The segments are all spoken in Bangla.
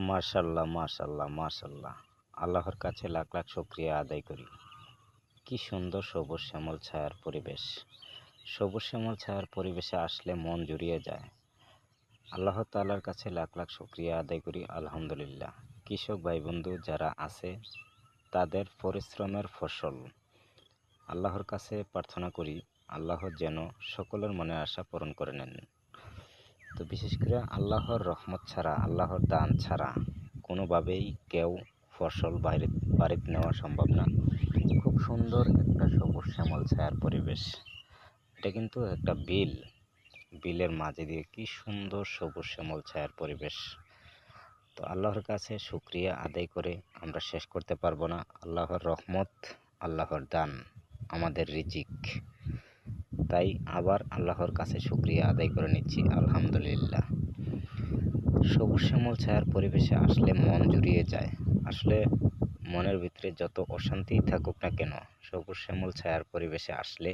মাশাল্লাহ, মাশাল্লাহ, মাশাল্লাহ। আল্লাহর কাছে লাখ লাখ শুকরিয়া আদায় করি। কি সুন্দর সবুজ শ্যামল ছায়ার পরিবেশ। সবুজ শ্যামল ছায়ার পরিবেশে আসলে মন জুড়িয়ে যায়। আল্লাহ তাআলার কাছে লাখ লাখ শুকরিয়া আদায় করি, আলহামদুলিল্লাহ। কৃষক ভাই বন্ধু যারা আছে তাদের পরিশ্রমের ফসল। আল্লাহর কাছে প্রার্থনা করি আল্লাহ যেন সকলের মনের আশা পূরণ করে নেন। তো বিশেষ করে আল্লাহর রহমত ছাড়া, আল্লাহর দান ছাড়া কোনোভাবেই কেউ ফসল বাড়িতে নেওয়া সম্ভব না। খুব সুন্দর একটা সবুজ শ্যামল ছায়ার পরিবেশ। এটা কিন্তু একটা বিলের মাঝে দিয়ে কি সুন্দর সবুজ শ্যামল ছায়ার পরিবেশ। তো আল্লাহর কাছে শুকরিয়া আদায় করে আমরা শেষ করতে পারবো না। আল্লাহর রহমত, আল্লাহর দান, আমাদের রিজিক। তাই আবার আল্লাহর কাছে শুকরিয়া আদায় করে নিচ্ছি, আলহামদুলিল্লাহ। সবুজ শ্যামল ছায়ার পরিবেশে আসলে মন জুড়িয়ে যায়। আসলে মনের ভিতরে যত অশান্তি থাকুক না কেন, সবুজ শ্যামল ছায়ার পরিবেশে আসলে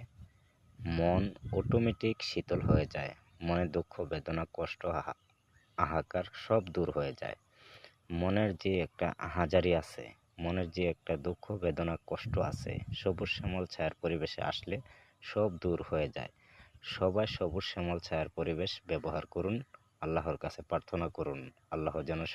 মন অটোমেটিক শীতল হয়ে যায়। মনের দুঃখ বেদনা কষ্ট হাহাকার সব দূর হয়ে যায়। মনের যে একটা আহাজারি আছে, মনের যে একটা দুঃখ বেদনা কষ্ট আছে, সবুজ শ্যামল ছায়ার পরিবেশে আসলে সব দূর হয়ে যায়। সবাই সবুজ শ্যামল ছায়ার পরিবেশ ব্যবহার করুন, আল্লাহর কাছে প্রার্থনা করুন আল্লাহ যেন